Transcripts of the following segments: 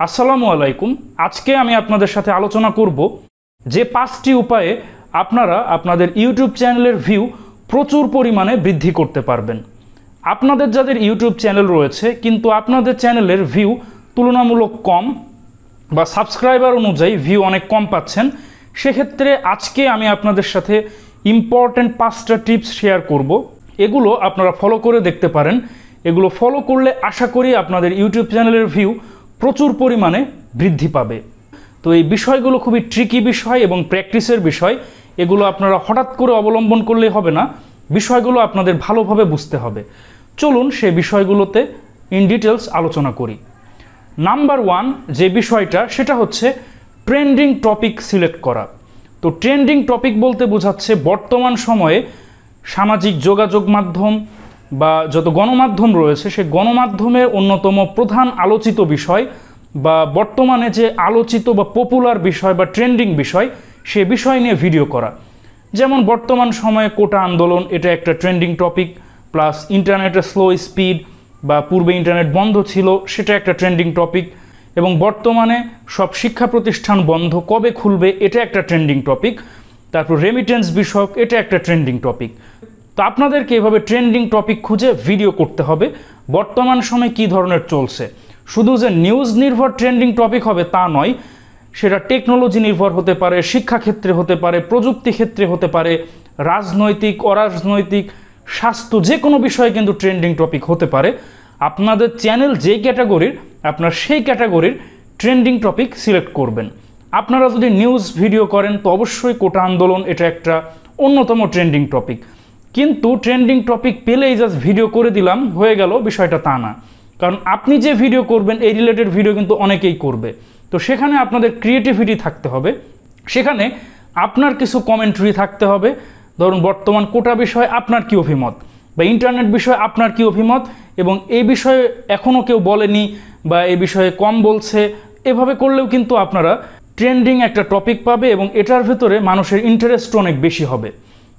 আসসালামু আলাইকুম। আজকে আমি আপনাদের সাথে আলোচনা করব যে 5টি উপায়ে আপনারা আপনাদের ইউটিউব চ্যানেলের ভিউ প্রচুর পরিমাণে বৃদ্ধি করতে পারবেন। আপনাদের যাদের ইউটিউব চ্যানেল রয়েছে কিন্তু আপনাদের চ্যানেলের ভিউ তুলনামূলক কম বা সাবস্ক্রাইবার অনুযায়ী ভিউ অনেক কম পাচ্ছেন, সেক্ষেত্রে আজকে আমি আপনাদের সাথে ইম্পর্ট্যান্ট 5টা টিপস শেয়ার করব। এগুলো আপনারা ফলো করে দেখতে পারেন। এগুলো ফলো করলে আশা করি আপনাদের ইউটিউব চ্যানেলের ভিউ প্রচুর পরিমাণে বৃদ্ধি পাবে। তো এই বিষয়গুলো খুবই ট্রিকি বিষয় এবং প্র্যাকটিসের বিষয়। এগুলো আপনারা হঠাৎ করে অবলম্বন করলেই হবে না, বিষয়গুলো আপনাদের ভালোভাবে বুঝতে হবে। চলুন সেই বিষয়গুলোতে ইন ডিটেলস আলোচনা করি। নাম্বার 1 যে বিষয়টা সেটা হচ্ছে ট্রেন্ডিং টপিক সিলেক্ট করা। তো ট্রেন্ডিং টপিক বলতে বোঝাচ্ছে বর্তমান সময়ে সামাজিক যোগাযোগ মাধ্যম বা যত গণমাধ্যম রয়েছে সেই গণমাধ্যমের অন্যতম প্রধান আলোচিত বিষয় বা বর্তমানে যে আলোচিত বা পপুলার বিষয় বা ট্রেন্ডিং বিষয় সে বিষয় নিয়ে ভিডিও করা। যেমন বর্তমান সময়ে কোটা আন্দোলন, এটা একটা ট্রেন্ডিং টপিক, প্লাস ইন্টারনেটের স্লো স্পিড বা পূর্বে ইন্টারনেট বন্ধ ছিল সেটা একটা ট্রেন্ডিং টপিক, এবং বর্তমানে সব শিক্ষা প্রতিষ্ঠান বন্ধ, কবে খুলবে এটা একটা ট্রেন্ডিং টপিক। তারপর রেমিটেন্স বিষয়ক, এটা একটা ট্রেন্ডিং টপিক। তো আপনাদেরকে এভাবে ট্রেন্ডিং টপিক খুঁজে ভিডিও করতে হবে। বর্তমান সময়ে কী ধরনের চলছে, শুধু যে নিউজ নির্ভর ট্রেন্ডিং টপিক হবে তা নয়, সেটা টেকনোলজি নির্ভর হতে পারে, শিক্ষাক্ষেত্রে হতে পারে, প্রযুক্তি ক্ষেত্রে হতে পারে, রাজনৈতিক, অরাজনৈতিক, স্বাস্থ্য, যে কোনো বিষয়ে কিন্তু ট্রেন্ডিং টপিক হতে পারে। আপনাদের চ্যানেল যেই ক্যাটাগরির, আপনার সেই ক্যাটাগরির ট্রেন্ডিং টপিক সিলেক্ট করবেন। আপনারা যদি নিউজ ভিডিও করেন তো অবশ্যই কোটা আন্দোলন এটা একটা অন্যতম ট্রেন্ডিং টপিক। কিন্তু ট্রেন্ডিং টপিক পেলেই জাস্ট ভিডিও করে দিলাম হয়ে গেল, বিষয়টা তা না। কারণ আপনি যে ভিডিও করবেন এই রিলেটেড ভিডিও কিন্তু অনেকেই করবে। তো সেখানে আপনাদের ক্রিয়েটিভিটি থাকতে হবে, সেখানে আপনার কিছু কমেন্ট্রি থাকতে হবে। ধরুন বর্তমান কোটা বিষয়ে আপনার কী অভিমত, বা ইন্টারনেট বিষয়ে আপনার কী অভিমত, এবং এই বিষয়ে এখনও কেউ বলেনি বা এই বিষয়ে কম বলছে, এভাবে করলেও কিন্তু আপনারা ট্রেন্ডিং একটা টপিক পাবে এবং এটার ভেতরে মানুষের ইন্টারেস্ট অনেক বেশি হবে।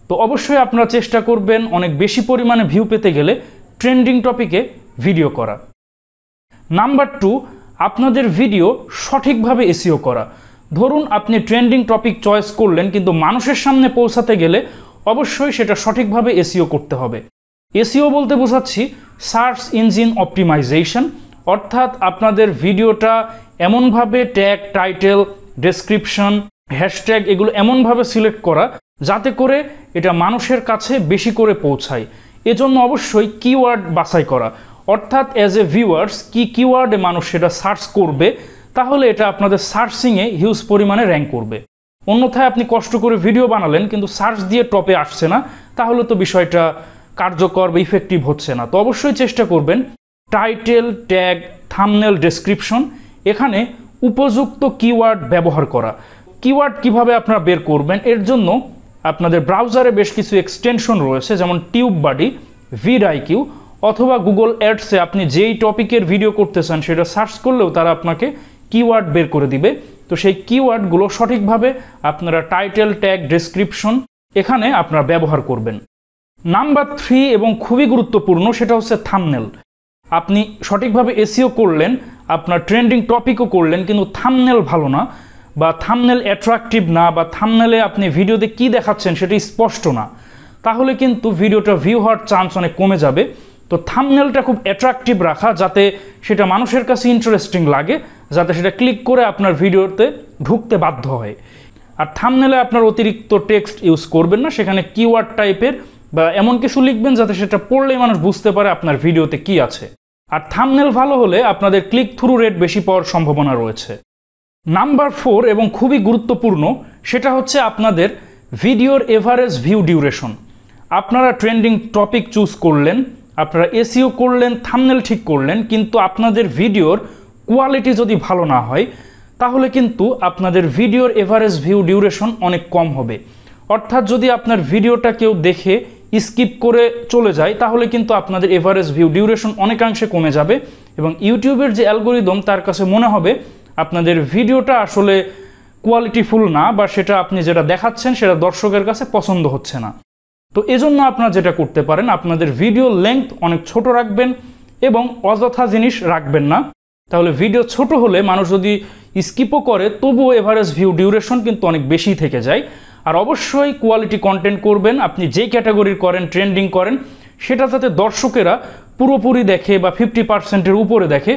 তো অবশ্যই আপনারা চেষ্টা করবেন অনেক বেশি পরিমাণে ভিউ পেতে গেলে ট্রেন্ডিং টপিকে ভিডিও করা। নাম্বার 2, আপনাদের ভিডিও সঠিকভাবে এসইও করা। ধরুন আপনি ট্রেন্ডিং টপিক চয়েস করলেন, কিন্তু মানুষের সামনে পৌঁছাতে গেলে অবশ্যই সেটা সঠিকভাবে এসইও করতে হবে। এসইও বলতে বোঝাচ্ছি সার্চ ইঞ্জিন অপটিমাইজেশন, অর্থাৎ আপনাদের ভিডিওটা এমনভাবে ট্যাগ, টাইটেল, ডেসক্রিপশন, হ্যাশট্যাগ এগুলো এমনভাবে সিলেক্ট করা যাতে করে এটা মানুষের কাছে বেশি করে পৌঁছায়। এজন্য অবশ্যই কিওয়ার্ড বাছাই করা, অর্থাৎ অ্যাজ এ ভিউয়ার্স কি কিওয়ার্ডে মানুষ সেটা সার্চ করবে, তাহলে এটা আপনাদের সার্চিংয়ে হিউজ পরিমাণে র্যাঙ্ক করবে। অন্যথায় আপনি কষ্ট করে ভিডিও বানালেন কিন্তু সার্চ দিয়ে টপে আসছে না, তাহলে তো বিষয়টা কার্যকর বা ইফেক্টিভ হচ্ছে না। তো অবশ্যই চেষ্টা করবেন টাইটেল, ট্যাগ, থাম্বনেল, ডেসক্রিপশন এখানে উপযুক্ত কিওয়ার্ড ব্যবহার করা। কিওয়ার্ড কিভাবে আপনারা বের করবেন, এর জন্য আপনাদের ব্রাউজারে বেশ কিছু এক্সটেনশন রয়েছে, যেমন টিউববাডি, ভিডআইকিউ, অথবা গুগল অ্যাডসে আপনি যেই টপিকের ভিডিও করতে চান সেটা সার্চ করলেও তারা আপনাকে কিওয়ার্ড বের করে দিবে। তো সেই কিওয়ার্ডগুলো সঠিকভাবে আপনারা টাইটেল, ট্যাগ, ডেসক্রিপশন এখানে আপনারা ব্যবহার করবেন। নাম্বার 3 এবং খুবই গুরুত্বপূর্ণ, সেটা হচ্ছে থাম্বনেল। আপনি সঠিকভাবে এসইও করলেন, আপনার ট্রেন্ডিং টপিকও করলেন, কিন্তু থাম্বনেল ভালো না বা থাম্বনেল অ্যাট্রাকটিভ না, বা থাম্বনেলে আপনি ভিডিওতে কি দেখাচ্ছেন সেটা স্পষ্ট না, তাহলে কিন্তু ভিডিওটা ভিউ হওয়ার চান্স অনেক কমে যাবে। তো থাম্বনেলটা খুব অ্যাট্রাকটিভ রাখা, যাতে সেটা মানুষের কাছে ইন্টারেস্টিং লাগে, যাতে সেটা ক্লিক করে আপনার ভিডিওতে ঢুকতে বাধ্য হয়। আর থাম্বনেলে আপনার অতিরিক্ত টেক্সট ইউজ করবেন না, সেখানে কিওয়ার্ড টাইপের বা এমন কিছু লিখবেন যাতে সেটা পড়লেই মানুষ বুঝতে পারে আপনার ভিডিওতে কি আছে। আর থাম্বনেল ভালো হলে আপনাদের ক্লিক থ্রু রেট বেশি পাওয়ার সম্ভাবনা রয়েছে। নাম্বার 4 এবং খুবই গুরুত্বপূর্ণ, সেটা হচ্ছে আপনাদের ভিডিওর এভারেজ ভিউ ডিউরেশন। আপনারা ট্রেন্ডিং টপিক চুজ করলেন, আপনারা এসইও করলেন, থাম্বনেল ঠিক করলেন, কিন্তু আপনাদের ভিডিওর কোয়ালিটি যদি ভালো না হয় তাহলে কিন্তু আপনাদের ভিডিওর এভারেজ ভিউ ডিউরেশন অনেক কম হবে। অর্থাৎ যদি আপনার ভিডিওটা কেউ দেখে স্কিপ করে চলে যায় তাহলে কিন্তু আপনাদের এভারেজ ভিউ ডিউরেশন অনেকাংশে কমে যাবে, এবং ইউটিউবের যে অ্যালগোরিদম তার কাছে মনে হবে আপনাদের ভিডিওটা আসলে কোয়ালিটিফুল না, বা সেটা আপনি যেটা দেখাচ্ছেন সেটা দর্শকের কাছে পছন্দ হচ্ছে না। তো এজন্য আপনারা যেটা করতে পারেন, আপনাদের ভিডিও লেংথ অনেক ছোট রাখবেন এবং অযথা জিনিস রাখবেন না। তাহলে ভিডিও ছোট হলে মানুষ যদি স্কিপও করে তবুও এভারেজ ভিউ ডিউরেশন কিন্তু অনেক বেশি থেকে যায়। আর অবশ্যই কোয়ালিটি কন্টেন্ট করবেন, আপনি যে ক্যাটাগরির করেন, ট্রেন্ডিং করেন, সেটা যাতে দর্শকেরা পুরোপুরি দেখে বা 50%-এর উপরে দেখে,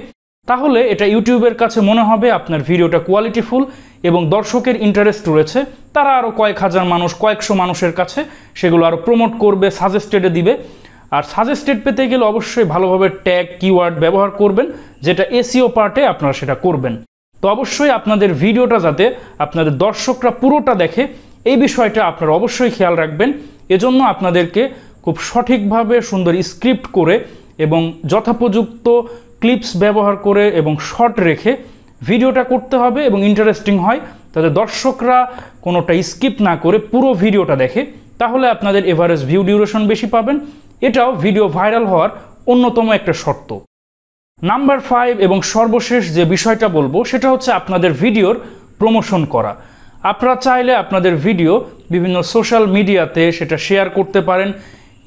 তাহলে এটা ইউটিউবের কাছে মনে হবে আপনার ভিডিওটা কোয়ালিটিফুল এবং দর্শকের ইন্টারেস্ট রয়েছে। তারা আরও কয়েক হাজার মানুষ, কয়েকশো মানুষের কাছে সেগুলো আরও প্রমোট করবে, সাজেস্টেডে দিবে। আর সাজেস্টেড পেতে গেলে অবশ্যই ভালোভাবে ট্যাগ, কিওয়ার্ড ব্যবহার করবেন, যেটা এসইও পার্টে আপনারা সেটা করবেন। তো অবশ্যই আপনাদের ভিডিওটা যাতে আপনাদের দর্শকরা পুরোটা দেখে, এই বিষয়টা আপনারা অবশ্যই খেয়াল রাখবেন। এজন্য আপনাদেরকে খুব সঠিকভাবে সুন্দর স্ক্রিপ্ট করে এবং যথোপযুক্ত ক্লিপস ব্যবহার করে এবং শর্ট রেখে ভিডিওটা করতে হবে এবং ইন্টারেস্টিং হয়, তাতে দর্শকরা কোনোটা স্কিপ না করে পুরো ভিডিওটা দেখে। তাহলে আপনাদের এভারেজ ভিউ ডিউরেশন বেশি পাবেন। এটাও ভিডিও ভাইরাল হওয়ার অন্যতম একটা শর্ত। নাম্বার 5 এবং সর্বশেষ যে বিষয়টা বলবো সেটা হচ্ছে আপনাদের ভিডিওর প্রমোশন করা। আপনারা চাইলে আপনাদের ভিডিও বিভিন্ন সোশ্যাল মিডিয়াতে সেটা শেয়ার করতে পারেন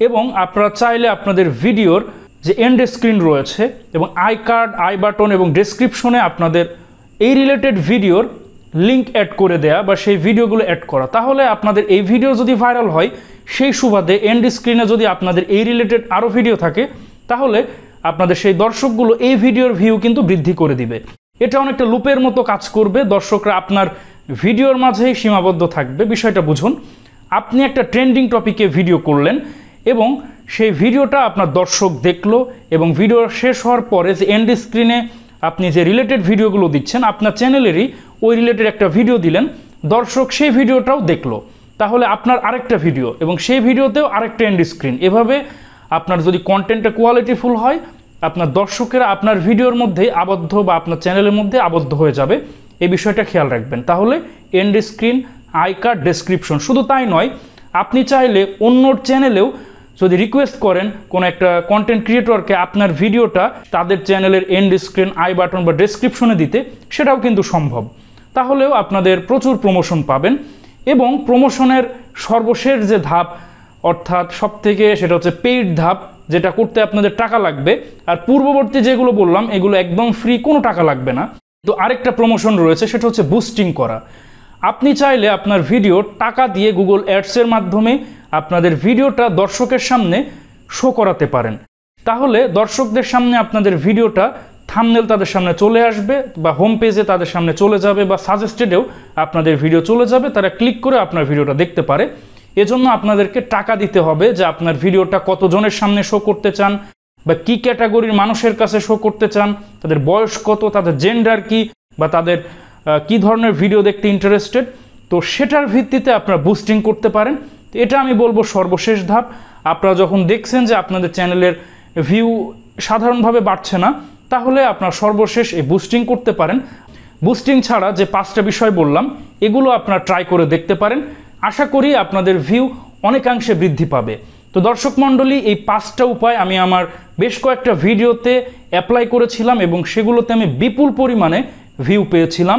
এবং আপনারা চাইলে আপনাদের ভিডিওর যে এন্ড স্ক্রিন রয়েছে এবং আই কার্ড, আই বাটন এবং ডেসক্রিপশনে আপনাদের এই রিলেটেড ভিডিওর লিঙ্ক অ্যাড করে দেয়া বা সেই ভিডিওগুলো অ্যাড করা। তাহলে আপনাদের এই ভিডিও যদি ভাইরাল হয়, সেই সুবাদে এন্ড স্ক্রিনে যদি আপনাদের এই রিলেটেড আরও ভিডিও থাকে, তাহলে আপনাদের সেই দর্শকগুলো এই ভিডিওর ভিউ কিন্তু বৃদ্ধি করে দিবে। এটা অনেকটা লুপের মতো কাজ করবে, দর্শকরা আপনার ভিডিওর মাঝেই সীমাবদ্ধ থাকবে। বিষয়টা বুঝুন, আপনি একটা ট্রেন্ডিং টপিকে ভিডিও করলেন এবং সেই ভিডিওটা আপনার দর্শক দেখলো এবং ভিডিও শেষ হওয়ার পরে যে এন্ড স্ক্রিনে আপনি যে রিলেটেড ভিডিওগুলো দিচ্ছেন, আপনার চ্যানেলেরই ওই রিলেটেড একটা ভিডিও দিলেন, দর্শক সেই ভিডিওটাও দেখলো, তাহলে আপনার আরেকটা ভিডিও এবং সেই ভিডিওতেও আরেকটা এন্ড স্ক্রিন। এভাবে আপনার যদি কন্টেন্টটা কোয়ালিটিফুল হয়, আপনার দর্শকেরা আপনার ভিডিওর মধ্যেই আবদ্ধ বা আপনার চ্যানেলের মধ্যে আবদ্ধ হয়ে যাবে। এই বিষয়টা খেয়াল রাখবেন। তাহলে and screen, I card, description, শুধু তাই নয়, আপনি চাইলে অন্য চ্যানেলেও যদি রিকোয়েস্ট করেন কোনো একটা কন্টেন্ট ক্রিয়েটরকে আপনার ভিডিওটা তাদের চ্যানেলের এন্ড স্ক্রিন, আই বাটন বা ডেসক্রিপশনে দিতে, সেটাও কিন্তু সম্ভব। তাহলেও আপনাদের প্রচুর প্রমোশন পাবেন। এবং প্রমোশনের সর্বশেষ যে ধাপ, অর্থাৎ সবথেকে সেটা হচ্ছে পেইড ধাপ, যেটা করতে আপনাদের টাকা লাগবে। আর পূর্ববর্তী যেগুলো বললাম এগুলো একদম ফ্রি, কোনো টাকা লাগবে না। তো আরেকটা প্রমোশন রয়েছে, সেটা হচ্ছে বুস্টিং করা। আপনি চাইলে আপনার ভিডিও টাকা দিয়ে গুগল অ্যাডসের মাধ্যমে আপনাদের ভিডিওটা দর্শকের সামনে শো করাতে পারেন। তাহলে দর্শকদের সামনে আপনাদের ভিডিওটা থাম্বনেল তাদের সামনে চলে আসবে বা হোম পেজে তাদের সামনে চলে যাবে বা সাজেস্টেডেও আপনাদের ভিডিও চলে যাবে, তারা ক্লিক করে আপনার ভিডিওটা দেখতে পারে। এজন্য আপনাদেরকে টাকা দিতে হবে যে আপনার ভিডিওটা কতজনের সামনে শো করতে চান বা কী ক্যাটাগরির মানুষের কাছে শো করতে চান, তাদের বয়স কত, তাদের জেন্ডার কি, বা তাদের কী ধরনের ভিডিও দেখতে ইন্টারেস্টেড। তো সেটার ভিত্তিতে আপনারা বুস্টিং করতে পারেন। তো এটা আমি বলবো সর্বশেষ ধাপ। আপনারা যখন দেখছেন যে আপনাদের চ্যানেলের ভিউ সাধারণভাবে বাড়ছে না, তাহলে আপনারা সর্বশেষ এই বুস্টিং করতে পারেন। বুস্টিং ছাড়া যে 5টা বিষয় বললাম, এগুলো আপনারা ট্রাই করে দেখতে পারেন। আশা করি আপনাদের ভিউ অনেকাংশে বৃদ্ধি পাবে। তো দর্শক মণ্ডলী, এই 5টা উপায় আমি আমার বেশ কয়েকটা ভিডিওতে অ্যাপ্লাই করেছিলাম এবং সেগুলোতে আমি বিপুল পরিমাণে ভিউ পেয়েছিলাম।